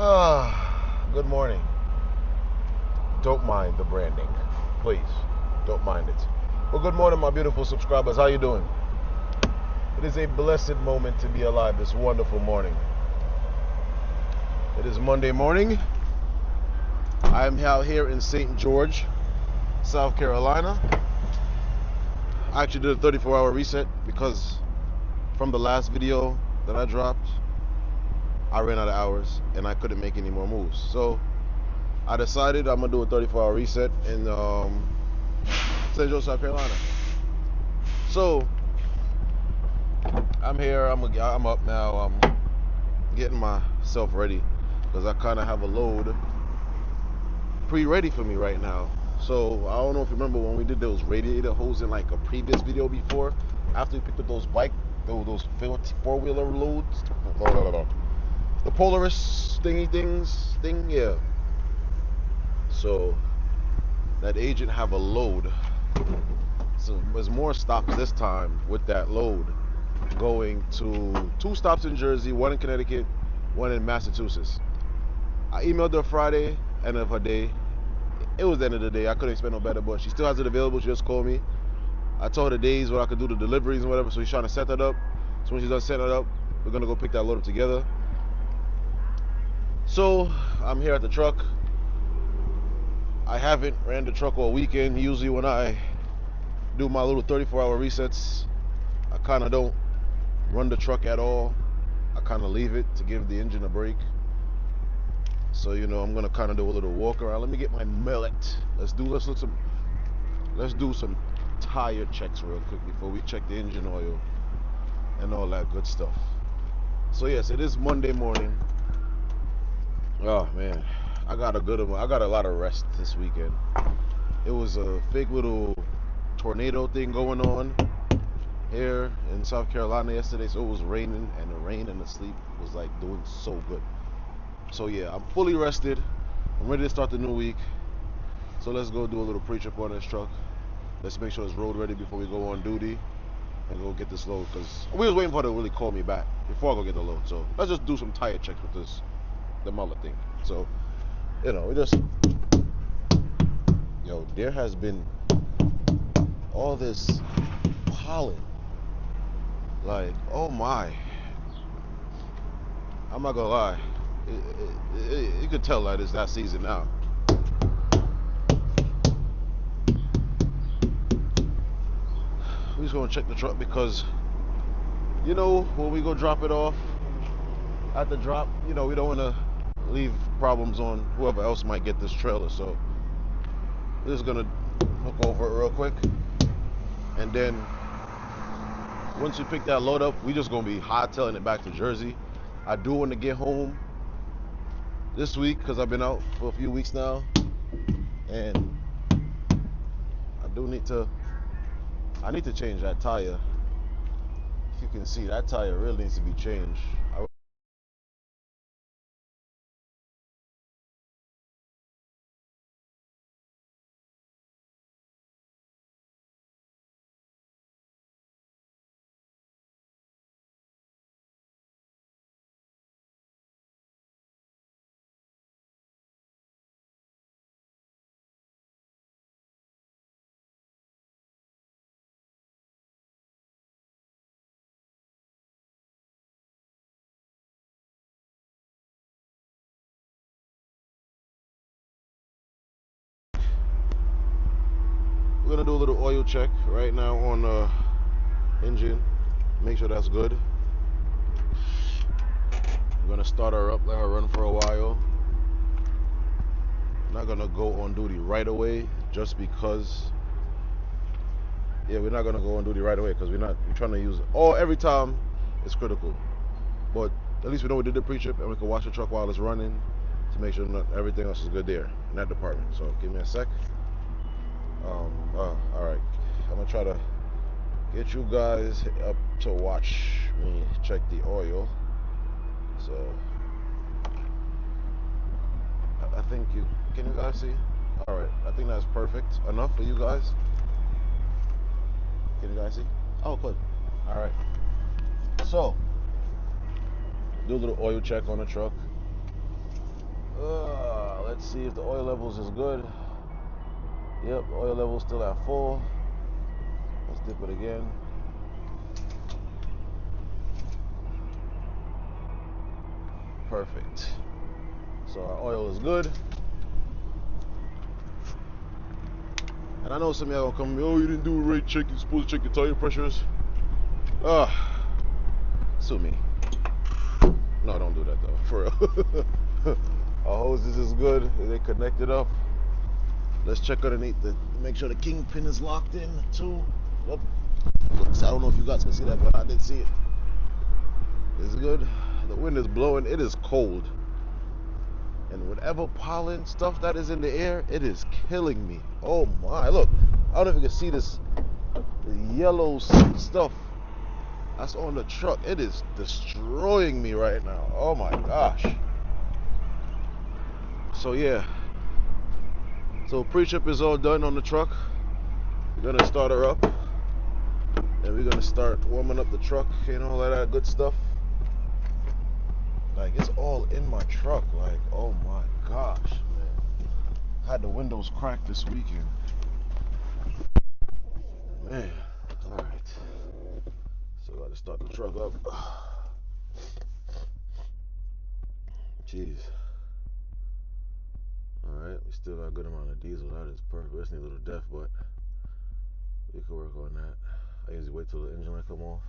Good morning. Don't mind the branding, please. Don't mind it. Well, good morning, my beautiful subscribers. How you doing? It is a blessed moment to be alive this wonderful morning. It is Monday morning. I am out here in St. George, South Carolina. I actually did a 34-hour reset because from the last video that I dropped, I ran out of hours and I couldn't make any more moves. So I decided I'm gonna do a 34-hour reset in St. George, South Carolina. So I'm here. I'm up now. I'm getting myself ready because I kind of have a load pre-ready for me right now. So I don't know if you remember when we did those radiator hose in like a previous video before. After we picked up those those four-wheeler loads, the Polaris thing, yeah. So that agent have a load. So there's more stops this time with that load, going to 2 stops in Jersey, 1 in Connecticut, 1 in Massachusetts. I emailed her Friday, end of her day. It was the end of the day. I couldn't expect no better, but she still has it available. She just called me. I told her the days when I could do the deliveries and whatever, so she's trying to set that up. So when she's done setting it up, we're gonna go pick that load up together. So I'm here at the truck. I haven't ran the truck all weekend. Usually when I do my little 34-hour resets, I kind of don't run the truck at all. I kind of leave it to give the engine a break. So I'm gonna kind of do a little walk around. Let me get my mallet. Let's do some tire checks real quick before we check the engine oil and all that good stuff. So yes, it is Monday morning. Oh man, I got a lot of rest this weekend. It was a big little tornado thing going on here in South Carolina yesterday, so it was raining, and the rain and the sleep was like doing so good. So yeah, I'm fully rested. I'm ready to start the new week. So let's go do a little pre-trip on this truck. Let's make sure it's road ready before we go on duty and go get this load, because we was waiting for her to really call me back before I go get the load. So let's just do some tire checks with the mullet thing. So there has been all this pollen. Like, oh my. I'm not gonna lie. You could tell that it's that season now. We're just gonna check the truck because, when we go drop it off at the drop, we don't wanna leave problems on whoever else might get this trailer. So we're just gonna look over it real quick. And then once we pick that load up, we just gonna be hightailing it back to Jersey. I do want to get home this week because I've been out for a few weeks now, and I need to change that tire. If you can see, that tire really needs to be changed. We're gonna do a little oil check right now on the engine. Make sure that's good. We're gonna start her up, let her run for a while. Not gonna go on duty right away just because. Yeah, we're not gonna go on duty right away because we're trying to use every time it's critical. But at least we know we did the pre-trip and we can watch the truck while it's running to make sure everything else is good there in that department. So give me a sec. All right. I'm gonna try to get you guys up to watch me check the oil. So I think can you guys see? All right. I think that's perfect enough for you guys. Can you guys see? Oh, good. All right. So do a little oil check on the truck. Let's see if the oil levels is good. Yep, the oil level's still at full. Let's dip it again. Perfect. So our oil is good. And I know some of y'all gonna come, oh, you didn't do a rate check, you're supposed to check your tire pressures. Sue me. No, don't do that though, for real. Our hoses is good, they connected up. Let's check underneath to make sure the kingpin is locked in too. Yep. I don't know if you guys can see that, but I did see it. It's good. The wind is blowing, it is cold. And whatever pollen stuff that is in the air, it is killing me. Oh my, look, I don't know if you can see this, the yellow stuff that's on the truck. It is destroying me right now. Oh my gosh. So yeah, so pre-trip is all done on the truck. We're gonna start her up, and we're gonna start warming up the truck and all that good stuff. Like, it's all in my truck. Like, oh my gosh, man. Had the windows cracked this weekend. Man, alright. So I gotta start the truck up. Jeez. Alright, we still got a good amount of diesel. That is perfect. This needs a little def, but we can work on that. I usually wait till the engine light come off.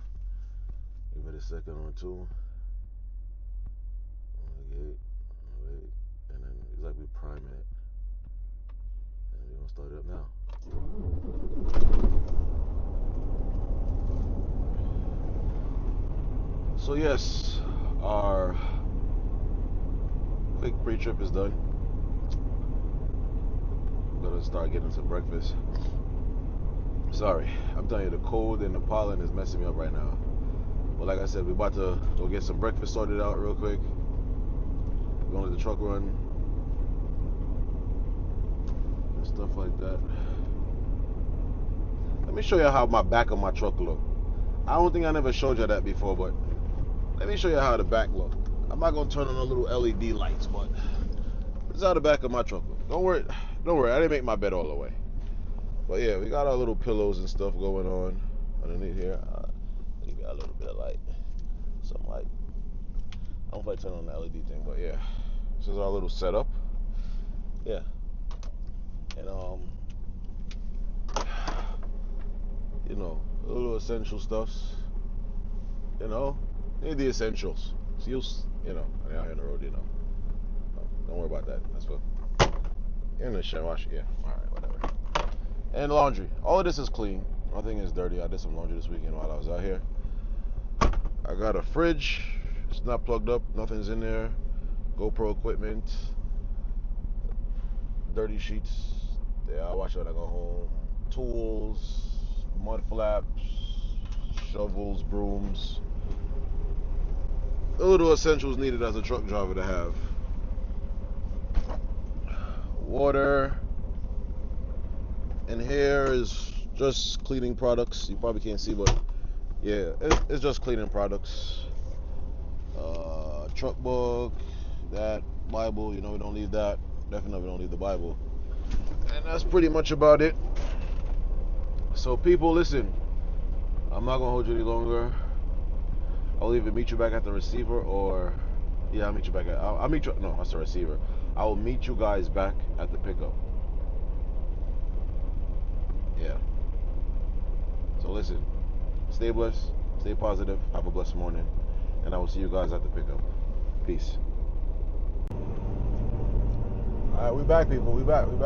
Give it a second or two. Wait, and then it's like we priming it. And we're gonna start it up now. So yes, our quick pre-trip is done. We're gonna start getting some breakfast. Sorry, I'm telling you, the cold and the pollen is messing me up right now. But like I said, we're about to go get some breakfast sorted out real quick. We're gonna let the truck run and stuff like that. Let me show you how my back of my truck look. I don't think I never showed you that before, but let me show you how the back look. I'm not gonna turn on the little LED lights, but this is how the back of my truck look. Don't worry, I didn't make my bed all the way. But yeah, we got our little pillows and stuff going on underneath here. You got a little bit of light, some light. I don't know if I turn on the LED thing, but yeah, this is our little setup. Yeah, and you know, little essential stuffs. You know, need the essentials. So you know, out here on the road, you know. Don't worry about that. That's what. In the shower, wash. Yeah. All right, whatever. And laundry. All of this is clean. Nothing is dirty. I did some laundry this weekend while I was out here. I got a fridge. It's not plugged up. Nothing's in there. GoPro equipment. Dirty sheets. Yeah, I'll wash it when I go home. Tools. Mud flaps. Shovels. Brooms. The little essentials needed as a truck driver to have. Water. And here is just cleaning products. You probably can't see, but yeah, it's just cleaning products. Truck book, that Bible. You know, we don't leave that. Definitely we don't leave the Bible. And that's pretty much about it. So people, listen, I'm not gonna hold you any longer. I'll either meet you back at the receiver, or yeah, I'll meet you back at. I'll meet you. No, that's the receiver. I will meet you guys back at the pickup. Yeah. So listen, stay blessed, stay positive, have a blessed morning, and I will see you guys at the pickup. Peace. All right, we back, people. We back. We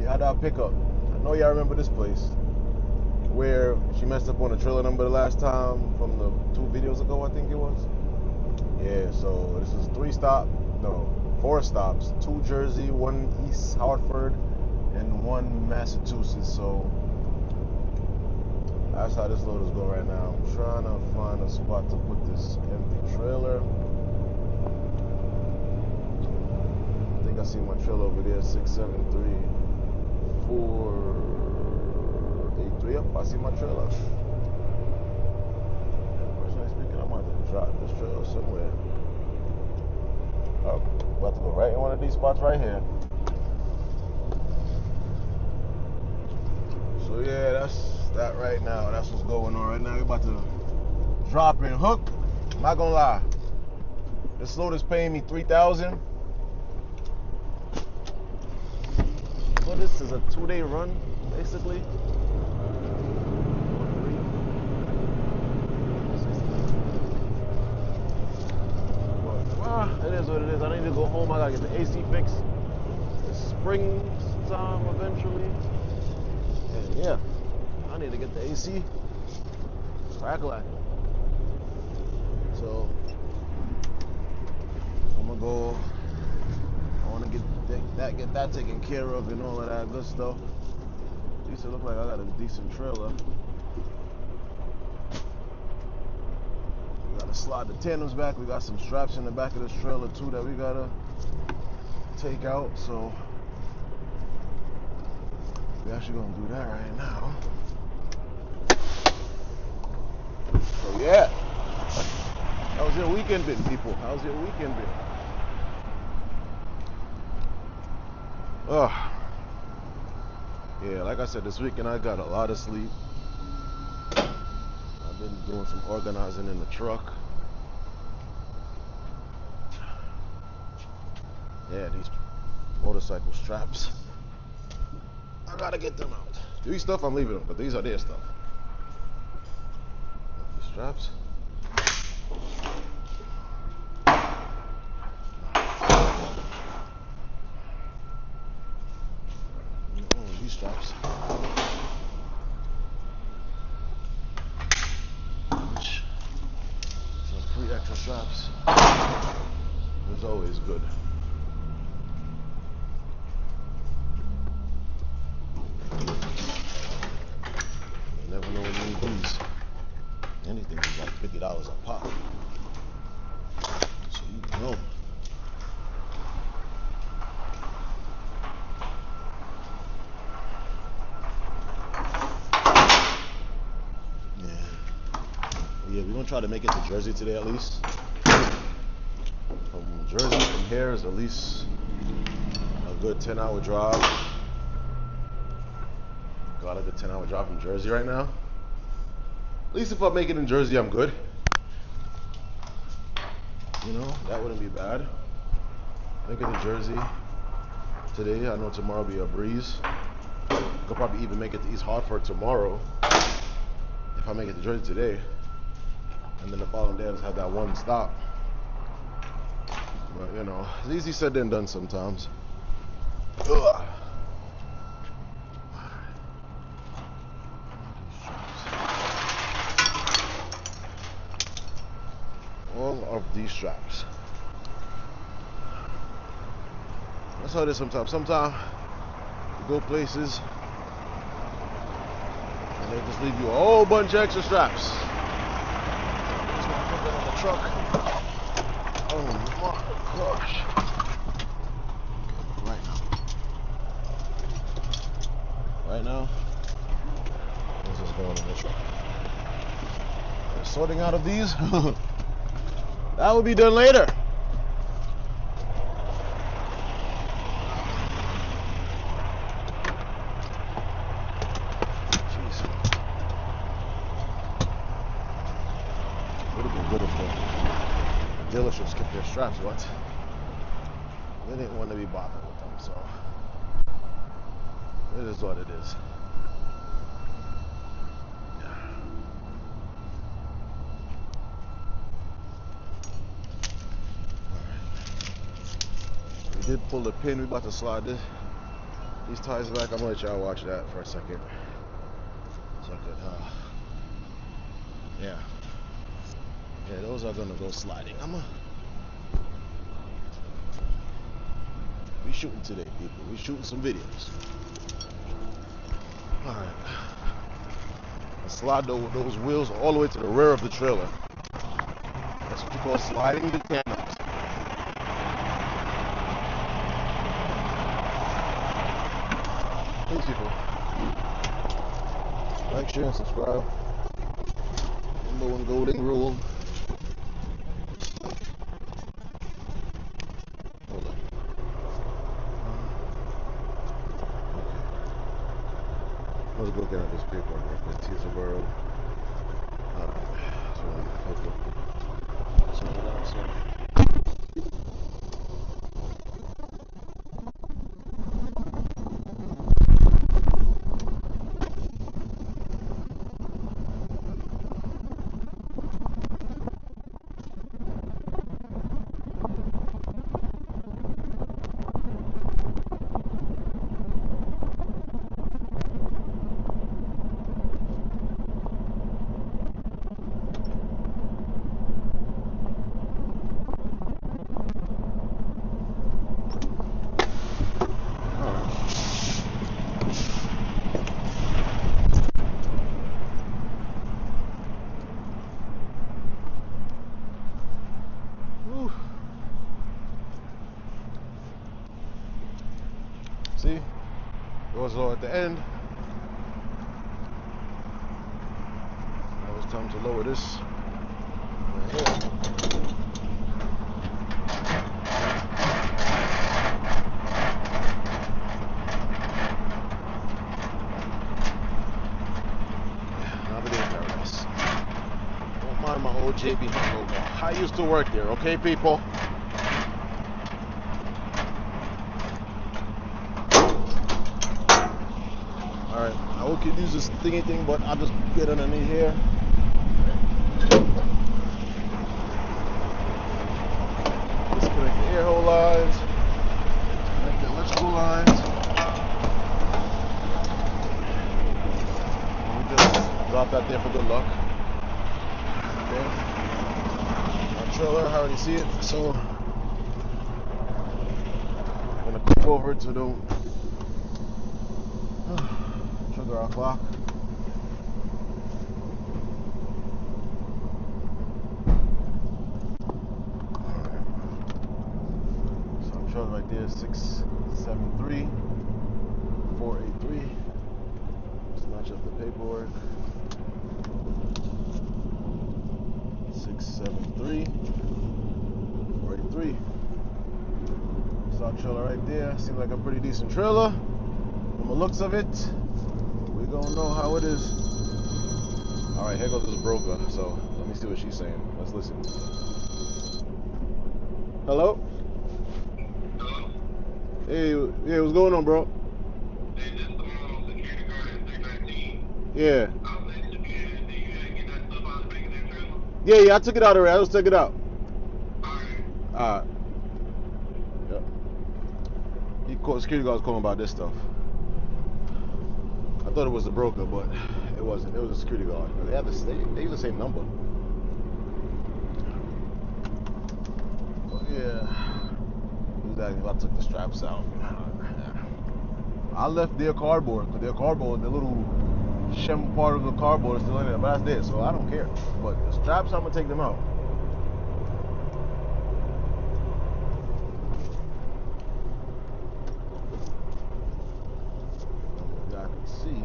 had our pickup. I know y'all remember this place where she messed up on the trailer number the last time from the 2 videos ago, I think it was. Yeah, so this is 4 stops. 2 Jersey, 1 East Hartford, and 1 Massachusetts. So that's how this load is going right now. I'm trying to find a spot to put this empty trailer. I think I see my trailer over there, 673 483. Yep, I see my trailer. Personally speaking, I'm going to drop this trailer somewhere. Oh. About to go right in one of these spots right here. So yeah, that's that right now. That's what's going on right now. We're about to drop in hook. I'm not gonna lie. This load is paying me $3,000. So this is a 2-day run, basically. It is what it is. I need to go home. I gotta get the AC fixed. It's springtime eventually. And yeah, I need to get the AC crack-a-lack. So I'm gonna go. I wanna get that taken care of and all of that good stuff. At least it look like I got a decent trailer. We gotta slide the tandems back. We got some straps in the back of this trailer too that we gotta take out. So we're actually gonna do that right now. So yeah. How's your weekend been, people? How's your weekend been? Yeah, like I said, this weekend I got a lot of sleep. I've been doing some organizing in the truck. Yeah, these motorcycle straps. I gotta get them out. These stuff I'm leaving them, but these are their stuff. These straps. These straps. Some free extra straps. It's always good. You never know when you need these. Anything is like $50 a pop. So you know. Yeah, we're gonna try to make it to Jersey today at least. From Jersey, from here is at least a good 10-hour drive. Got a good 10-hour drive from Jersey right now. At least if I make it in Jersey, I'm good. You know, that wouldn't be bad. Make it to Jersey today. I know tomorrow will be a breeze. Could probably even make it to East Hartford tomorrow if I make it to Jersey today. And then the following day I just have that one stop. But you know, it's easy said than done sometimes. Ugh. All of these straps. That's how it is sometimes. Sometimes you go places and they just leave you a whole bunch of extra straps. Just want to put that on the truck. Oh my gosh. Right now, this is going in the truck. The sorting out of these, that will be done later. Jeez. Would have been good if the dealerships kept their straps, but they didn't want to be bothered with them, so it is what it is. We did pull the pin. We about to slide these tires back. I'm gonna let y'all watch that for a second. So I could, yeah, those are gonna go sliding. We shooting today, people. We shooting some videos. All right. Let's slide those wheels all the way to the rear of the trailer. That's what you call sliding the tandems. Thanks, people. Like, share, and subscribe. Number one golden rule. Hold on. Let's go get at this paperwork real quick. Teterboro. Alright. So, that's it. See? It was low at the end. Now it's time to lower this right here. Now it is paradise. Don't mind my old JB Hunt logo. I used to work there, okay, people? Alright, I could use this thingy thing, but I'll just get underneath here. Disconnect the air hole lines. Disconnect the electrical lines. And we just drop that there for good luck. Okay. Our trailer, I already see it, so I'm gonna click over to the trigger our clock. Alright. So I'm showing right there 673 483. Let's match up the paperwork. 673 483. So our trailer right there. Seems like a pretty decent trailer. From the looks of it, we gonna know how it is. All right, here goes this broker. So let me see what she's saying. Let's listen. Hello? Hello? Hey, yeah, what's going on, bro? Hey, this security guard at 319. Yeah. I was asking if you had get that stuff out of the back of that trailer. Yeah, I took it out already. I just took it out. Alright. Yep. Security guard was calling about this stuff. I thought it was the broker, but it wasn't. It was a security guard. They have they use the same number. But yeah, he was asking if I took the straps out. I left their cardboard because their cardboard, the little shim part of the cardboard is still in there, but that's there, so I don't care. But the straps, I'm gonna take them out. I can see.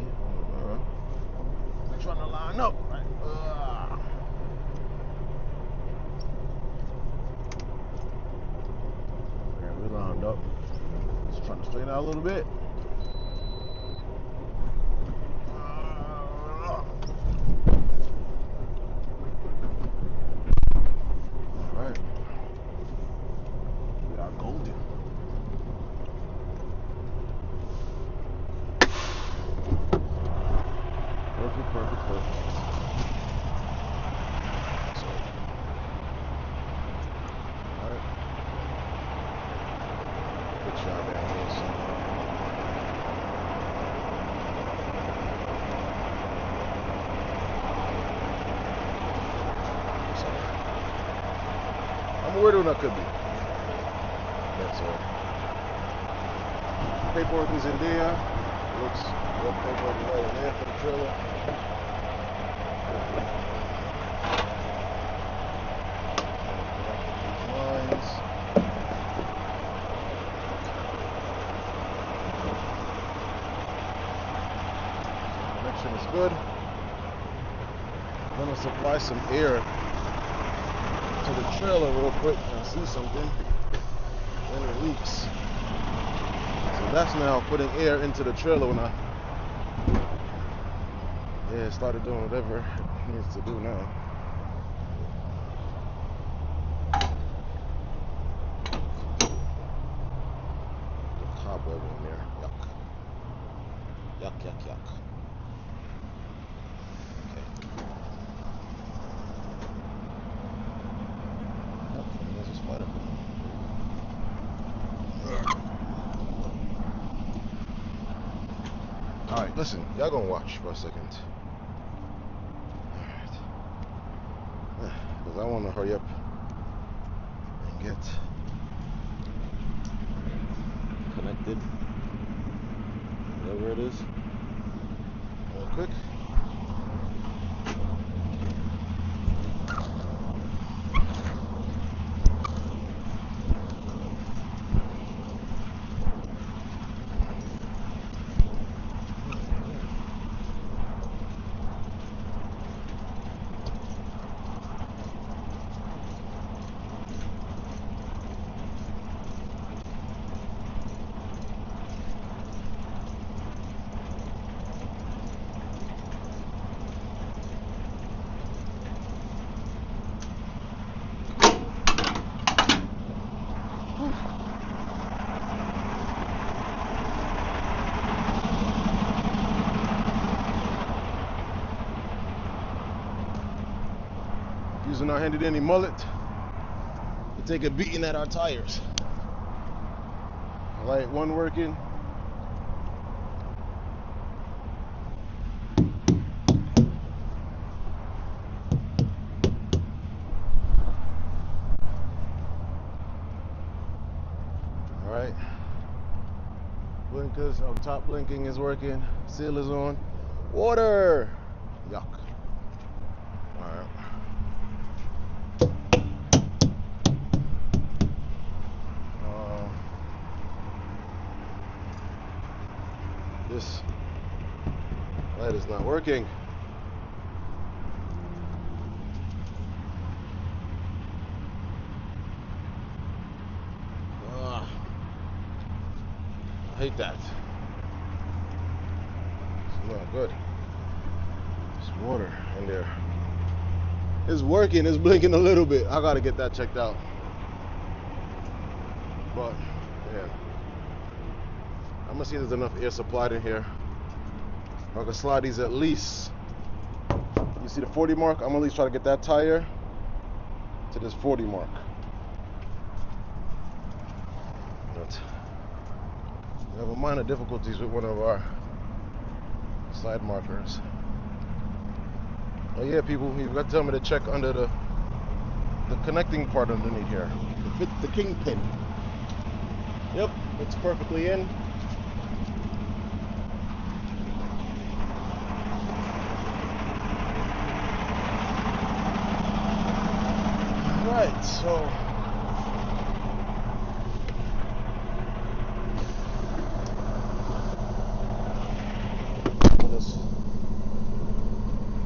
I'm trying to line up. Right? Okay, we lined up. Just trying to straighten out a little bit. Alright. We are golden. Perfect. So, alright. Good job, Agnes. I'm weirder than I could be. That's all. Paperwork is in there. Looks what paperwork is right in there for the trailer. Lines. Connection is good. I'm gonna supply some air to the trailer real quick and see something. Then it leaks. So that's now putting air into the trailer when I Yeah, it started doing whatever it needs to do now. The cobweb in there. Yuck. Yuck, yuck, yuck. Okay. Oh, there's a spider. Alright, listen, y'all gonna watch for a second. Alright. Because I wanna hurry up and get connected. Whatever it is. Real quick. Using our handy dandy mullet to take a beating at our tires. Light one working. Alright. Blinkers up top blinking is working. Seal is on. Water! Yuck. Alright. This light is not working. I hate that. It's not good. There's water in there. It's working, it's blinking a little bit. I gotta get that checked out. But, yeah. I'm gonna see if there's enough air supplied in here. I can slide these at least. You see the 40 mark? I'm gonna at least try to get that tire to this 40 mark. But we have a minor difficulties with one of our side markers. Oh yeah, people, you've got to tell me to check under the connecting part underneath here. The kingpin. Yep, it's perfectly in. Right, so let's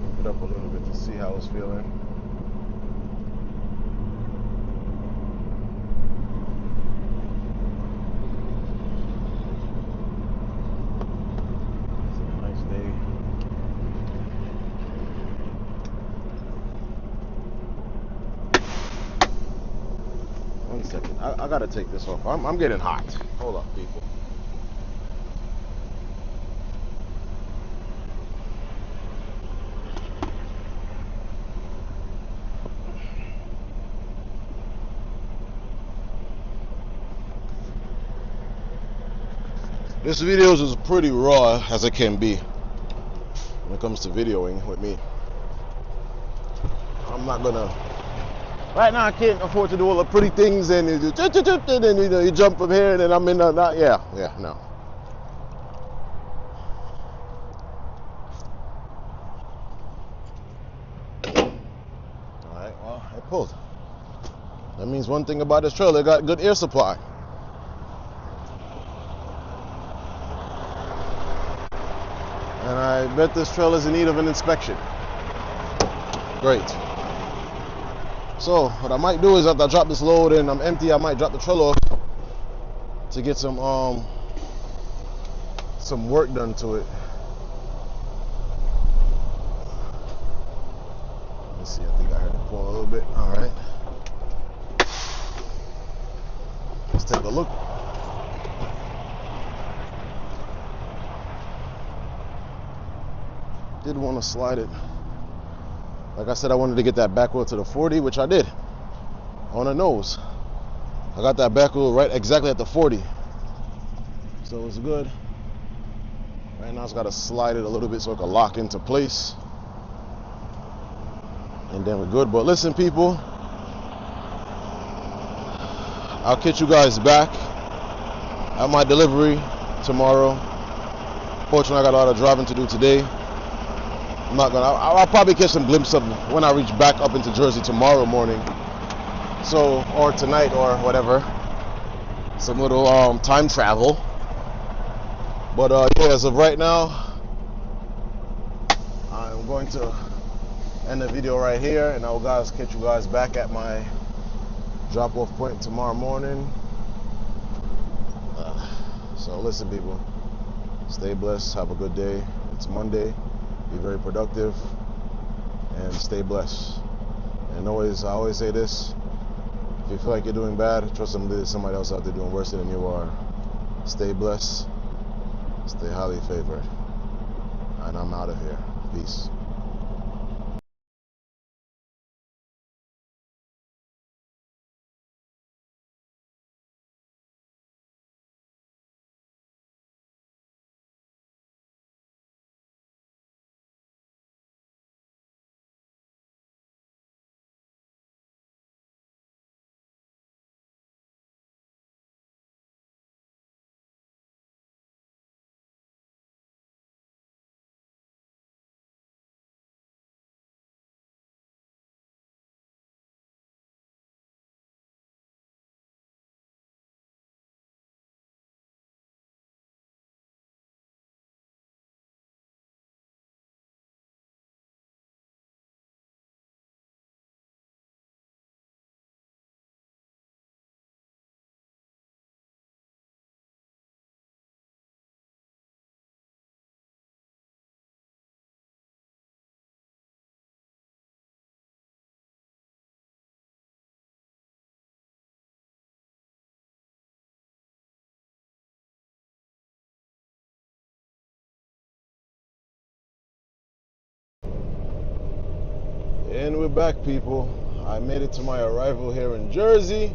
look it up a little bit to see how it's feeling. It's a nice day. One second, I gotta take this off. I'm getting hot. Hold up, people. This video is as pretty raw as it can be when it comes to videoing with me. I'm not gonna. Right now, I can't afford to do all the pretty things and you do, and then you jump from here and then I'm in the not. Yeah, no. All right, well, I pulled. That means one thing about this trailer, it got good air supply. And I bet this trailer is in need of an inspection. Great. So what I might do is after I drop this load and I'm empty, I might drop the trailer off to get some work done to it. little bit. All right. Let's take a look. Did want to slide it. Like I said, I wanted to get that back wheel to the 40, which I did on the nose. I got that back wheel right exactly at the 40. So it's good. Right now, I just got to slide it a little bit so it can lock into place. And then we're good. But listen, people, I'll catch you guys back at my delivery tomorrow. Fortunately, I got a lot of driving to do today. I'm not gonna. I'll probably catch some glimpse of when I reach back up into Jersey tomorrow morning. So, or tonight, or whatever. Some little time travel. But yeah, as of right now, I'm going to end the video right here, and I'll catch you guys back at my drop-off point tomorrow morning. So listen, people, stay blessed. Have a good day. It's Monday. Be very productive and stay blessed. And I always say this: if you feel like you're doing bad, trust there's somebody else out there doing worse than you are. Stay blessed. Stay highly favored. And I'm out of here. Peace. And we're back, people. I made it to my arrival here in Jersey.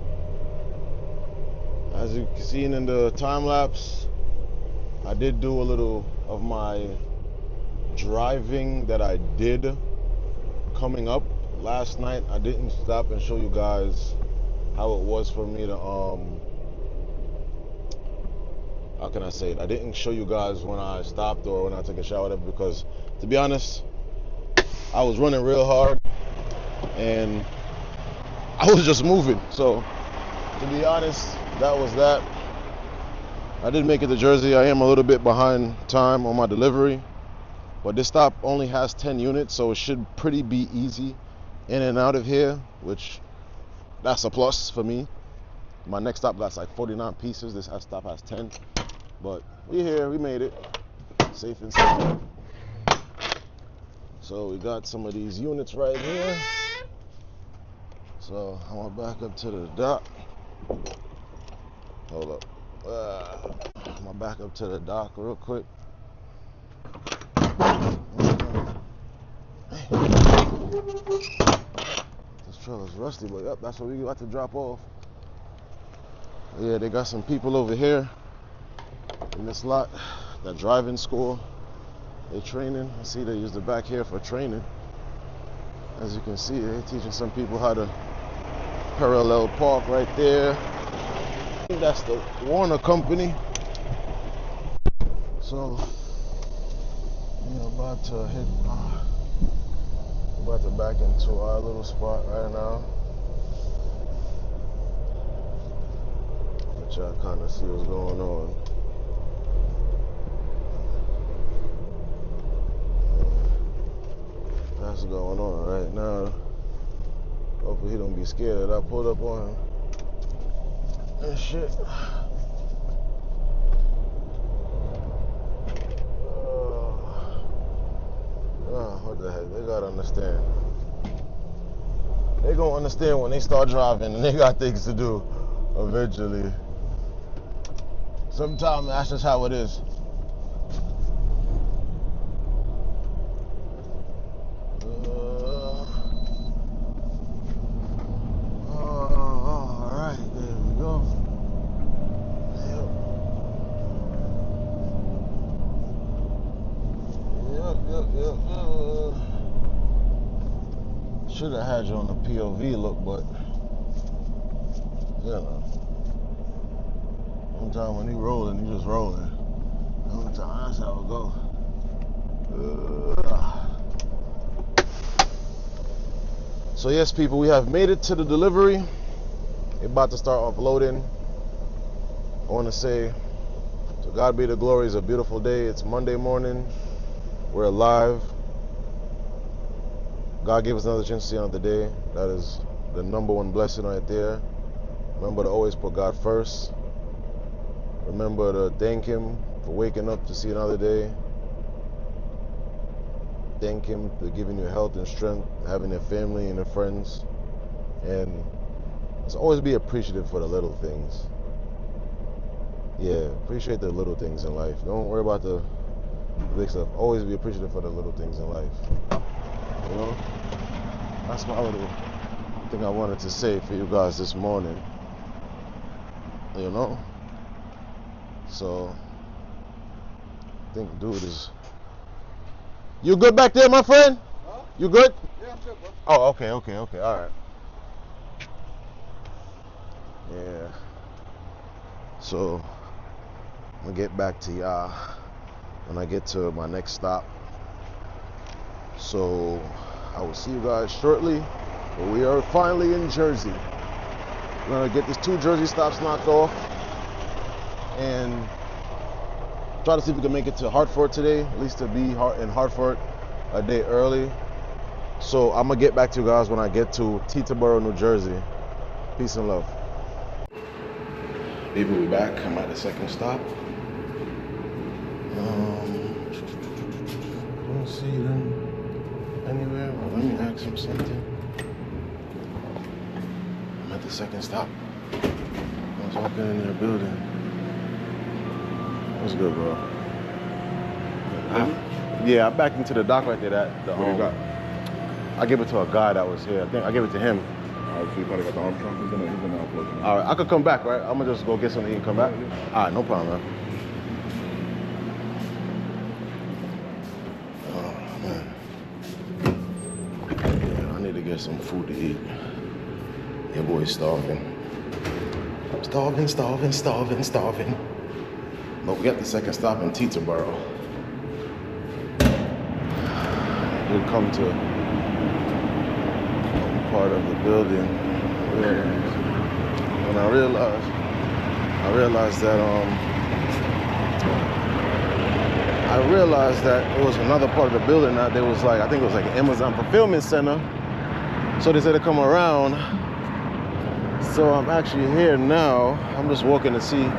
As you can see in the time lapse, I did do a little of my driving that I did coming up last night. I didn't stop and show you guys how it was for me to how can I say it? I didn't show you guys when I stopped or when I took a shower, whatever, because to be honest, I was running real hard and I was just moving. So to be honest, that was that. I did make it to Jersey. I am a little bit behind time on my delivery, but this stop only has 10 units, so it should pretty be easy in and out of here, which that's a plus for me. My next stop got like 49 pieces. This stop has 10, but we here, we made it safe and sound. So we got some of these units right here. So I'm gonna back up to the dock. Hold up. I'm gonna back up to the dock real quick. This trailer's rusty, but yep, that's what we got to drop off. Yeah, they got some people over here in this lot that driving school. They're training. I see they use the back here for training. As you can see, they're teaching some people how to parallel park right there. I think that's the Warner Company. So we're about to hit, about to back into our little spot right now. Let y'all kind of see what's going on. That's what's going on right now. Hopefully he don't be scared that I pulled up on him. And shit. What the heck? They gotta understand. They gonna understand when they start driving and they got things to do eventually. Sometimes that's just how it is. All right, there we go. Yep. Should have had you on the POV look, but you know. Sometimes when you rolling, you just rolling. Sometimes that's how it go. So yes, people, we have made it to the delivery. We're about to start offloading. I want to say, to God be the glory. It's a beautiful day. It's Monday morning. We're alive. God gave us another chance to see another day. That is the number one blessing right there. Remember to always put God first. Remember to thank Him for waking up to see another day. Thank Him for giving you health and strength, having a family and your friends. And just always be appreciative for the little things. Yeah, appreciate the little things in life. Don't worry about the big stuff. Always be appreciative for the little things in life. You know? That's my little thing I wanted to say for you guys this morning. You know? So, I think dude is... You good back there, my friend? Huh? You good? Yeah, I'm good, bro. Oh, okay, all right. Yeah. So, I'm gonna get back to y'all when I get to my next stop. So, I will see you guys shortly. But we are finally in Jersey. We're gonna get these 2 Jersey stops knocked off and try to see if we can make it to Hartford today, at least to be in Hartford a day early. So I'm gonna get back to you guys when I get to Teterboro, New Jersey. Peace and love. People, we back. I'm at the second stop. Don't see them anywhere. Well, let me ask him something. I'm at the second stop. I was walking in their building. What's good, bro? Yeah, I backed into the dock right there. What you got? I gave it to a guy that was here. I think I gave it to him. Alright, so you probably got the Armstrong. He's gonna upload you. All right, I could come back, right? I'm gonna just go get something and come back. All right, no problem, man. Oh man, yeah, I need to get some food to eat. Your boy's starving. Starving. But we got the second stop in Teterboro. We'll come to part of the building. And I realized that it was another part of the building that there was like, I think it was like an Amazon fulfillment center. So they said to come around. So I'm actually here now. I'm just walking to see.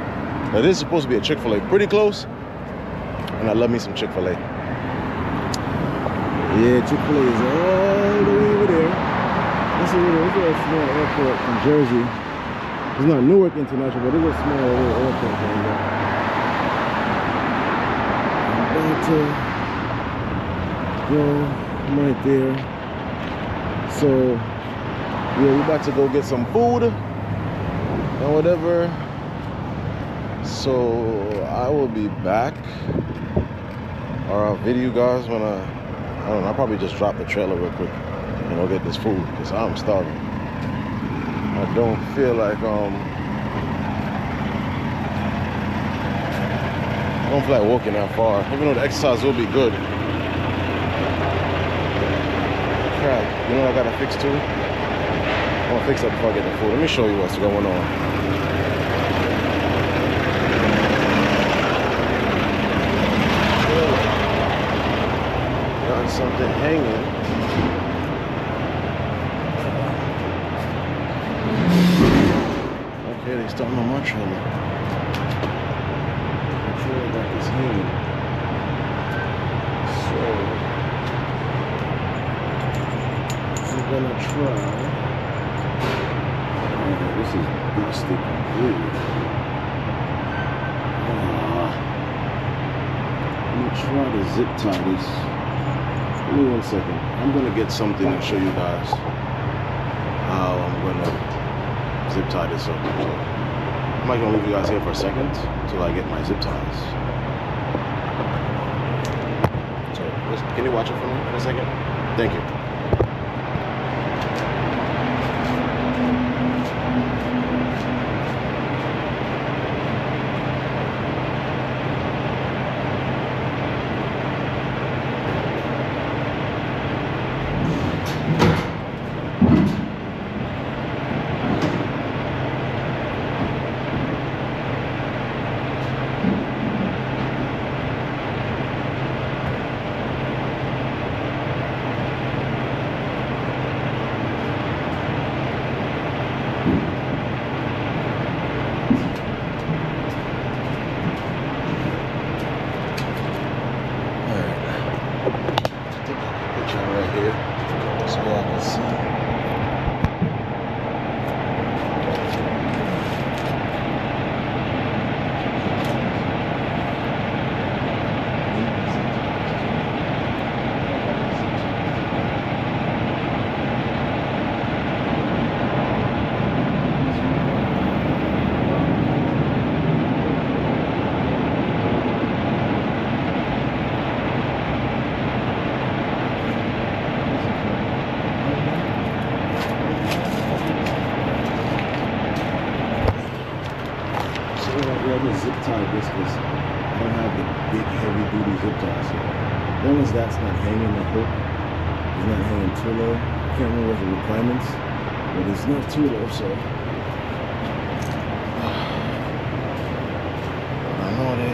Now this is supposed to be a Chick-fil-A, pretty close. And I love me some Chick-fil-A. Yeah, Chick-fil-A is all the way over there. This is a small airport in Jersey. It's not Newark International, but it's a small little airport down there. I'm about to go right there. So, yeah, we're about to go get some food and whatever. So, I will be back. Or I'll video you guys when I don't know, I'll probably just drop the trailer real quick and I'll get this food because I'm starving. I don't feel like walking that far, even though the exercise will be good. Crap, you know what I gotta fix too? I'm gonna fix that before I get the food. Let me show you what's going on. Got something hanging. Okay, they starting on my trailer. The trailer got this hanging. So I'm gonna try This is busted completely. I'm gonna try to zip tie this. Give me 1 second. I'm gonna get something and show you guys how I'm gonna zip tie this up. So I'm not gonna leave you guys here for a second until I get my zip ties. So can you watch it for me in a second? Thank you. Zip tie this because I don't have the big heavy duty zip tie. So as long as that's not hanging the hook, it's not hanging too low. I can't remember what the requirements, but it's not too low, so I know they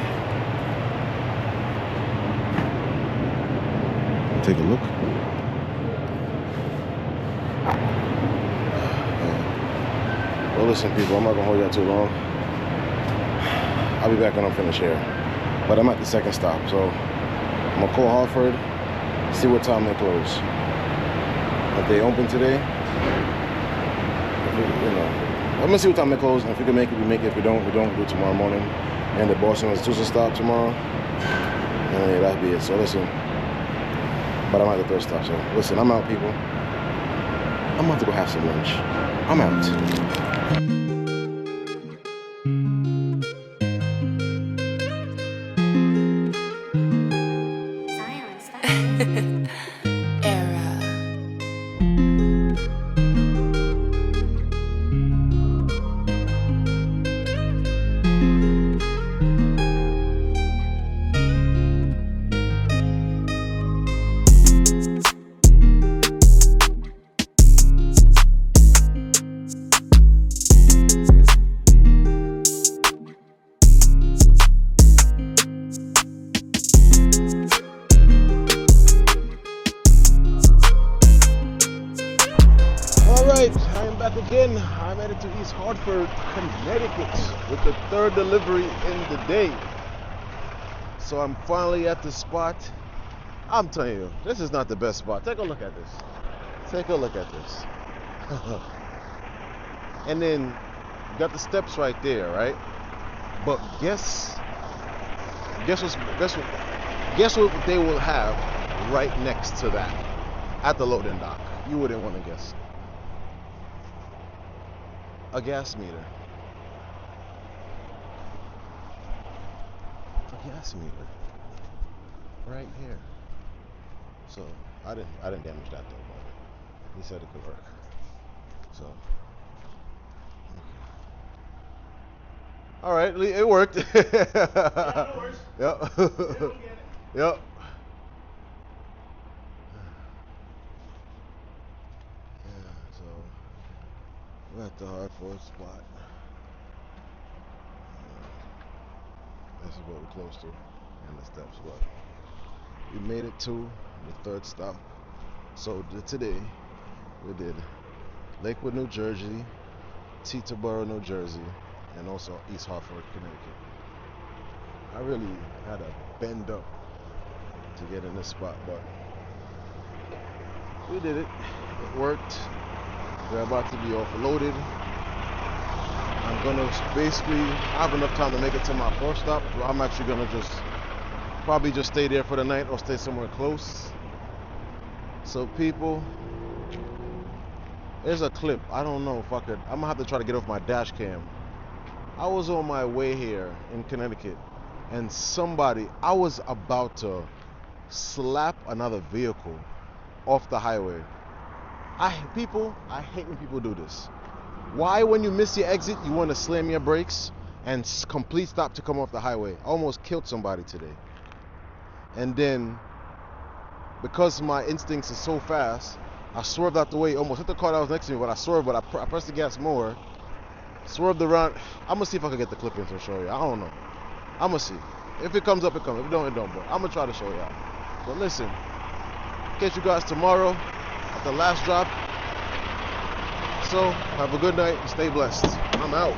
take a look. Well, listen, people, I'm not gonna hold you out too long. I'll be back when I'm finished here. But I'm at the second stop, so I'm gonna call Hartford, see what time they close. If they open today, I'm gonna see what time they close. And if we can make it, we make it. If we don't, we don't. We do it tomorrow morning. And the Boston Massachusetts stop tomorrow. And yeah, that'd be it. So listen, but I'm at the third stop. So listen, I'm out, people. I'm about to go have some lunch. I'm out. Again, I'm headed to East Hartford, Connecticut with the third delivery in the day. So I'm finally at the spot. I'm telling you, this is not the best spot. Take a look at this. Take a look at this. And then you got the steps right there, right? But guess what they will have right next to that at the loading dock. You wouldn't want to guess. A gas meter. A gas meter. Right here. So I didn't damage that though, but he said it could work. So okay. All right, it worked. Yeah, it works. Yep. Yep. We're at the Hartford spot. This is what we're close to, and the steps. But we made it to the third stop. So today we did Lakewood, New Jersey, Teterboro, New Jersey, and also East Hartford, Connecticut. I really had to bend up to get in this spot, but we did it. It worked. We're about to be offloaded I'm gonna basically have enough time to make it to my first stop. So I'm actually gonna probably just stay there for the night or stay somewhere close. So people, there's a clip. I don't know if I could. I'm gonna have to try to get off my dash cam. I was on my way here in Connecticut, and I was about to slap another vehicle off the highway. I hate when people do this. Why, when you miss your exit, you want to slam your brakes and complete stop to come off the highway? I almost killed somebody today. And then, because my instincts are so fast, I swerved out the way, almost hit the car that was next to me, but I swerved, but I pressed the gas more, swerved around. I'm going to see if I can get the clip-ins and show you. I don't know. I'm going to see. If it comes up, it comes. If it don't, it don't. But I'm going to try to show you out. But listen, catch you guys tomorrow at the last drop. So, have a good night and stay blessed. I'm out.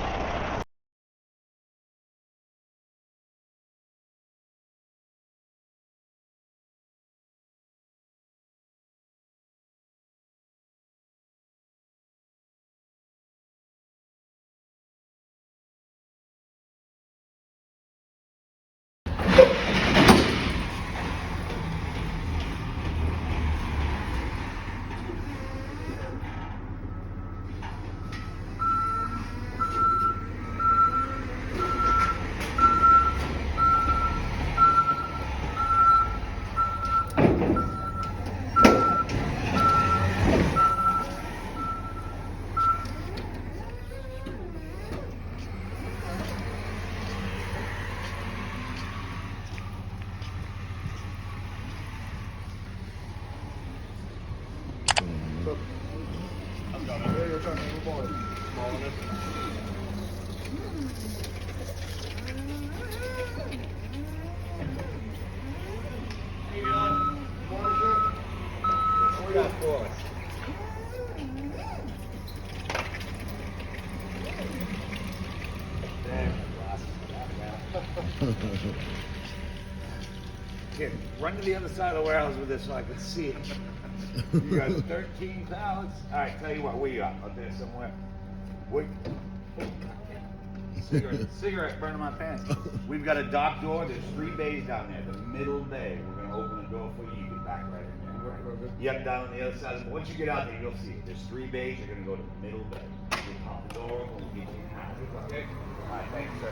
Kid, run to the other side of the warehouse with this so I can see it. You got 13 pallets. All right, tell you what, where you at? Out there somewhere. Wait. Cigarette, burning my pants. We've got a dock door. There's 3 bays down there. The middle bay. We're gonna open the door for you. You can back right in there. Yep, down on the other side. Once you get out there, you'll see it. There's 3 bays. You're gonna go to the middle bay. You pop the door open. We'll get you out. Okay. All right, thanks, sir.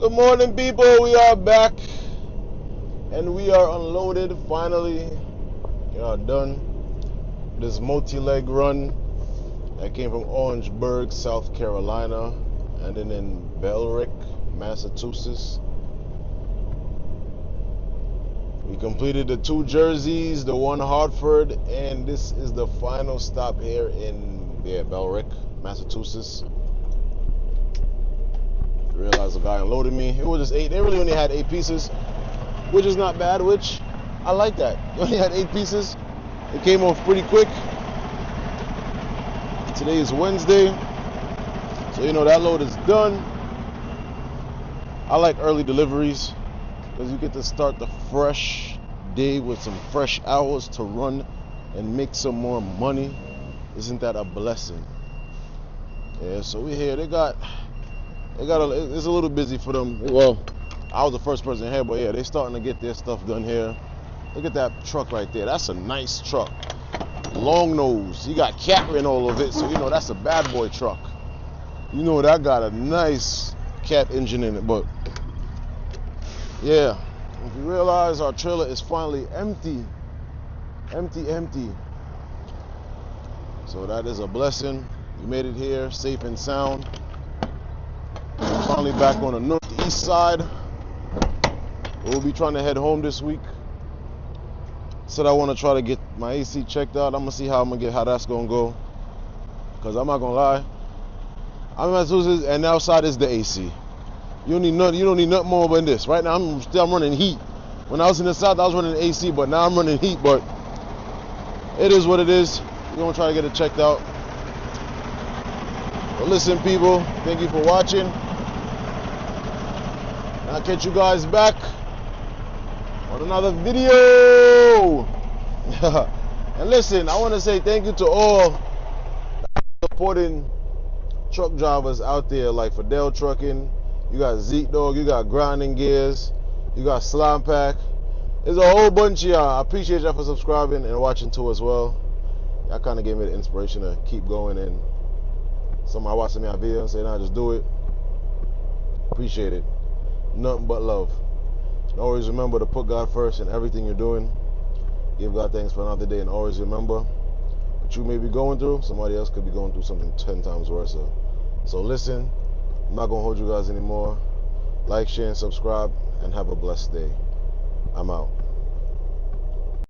Good morning, people. We are back and we are unloaded finally. We are done this multi-leg run that came from Orangeburg, South Carolina, and then in Bellerick, Massachusetts. We completed the 2 Jerseys, the 1 Hartford, and this is the final stop here in Bellerick, Massachusetts. Realized the guy unloaded me. It was just 8. They really only had 8 pieces, which is not bad, which I like that. They only had 8 pieces. It came off pretty quick. Today is Wednesday, so you know that load is done. I like early deliveries because you get to start the fresh day with some fresh hours to run and make some more money. Isn't that a blessing? Yeah, so we're here. It's a little busy for them. Well, I was the first person here, but yeah, they're starting to get their stuff done here. Look at that truck right there. That's a nice truck. Long nose. You got cat in all of it, so you know that's a bad boy truck. You know that got a nice cat engine in it, but yeah. If you realize our trailer is finally empty. Empty. So that is a blessing. We made it here safe and sound. Finally back on the northeast side. We'll be trying to head home this week. Said I want to try to get my AC checked out. I'm gonna see how that's gonna go. Cause I'm not gonna lie, I'm at Massachusetts, and outside is the AC. You don't need nothing more than this. Right now, I'm running heat. When I was in the South, I was running AC, but now I'm running heat. But it is what it is. We're gonna try to get it checked out. But listen, people, thank you for watching. I'll catch you guys back on another video. And listen, I want to say thank you to all supporting truck drivers out there, like Fidel Trucking. You got Zeke Dog, you got Grinding Gears, you got Slime Pack. There's a whole bunch of y'all. I appreciate y'all for subscribing and watching too as well. Y'all kind of gave me the inspiration to keep going, and somebody watching me on video and saying, "Nah, just do it." Appreciate it. Nothing but love. And always remember to put God first in everything you're doing. Give God thanks for another day, and always remember what you may be going through, somebody else could be going through something 10 times worse. So listen, I'm not going to hold you guys anymore. Like, share, and subscribe, and have a blessed day. I'm out.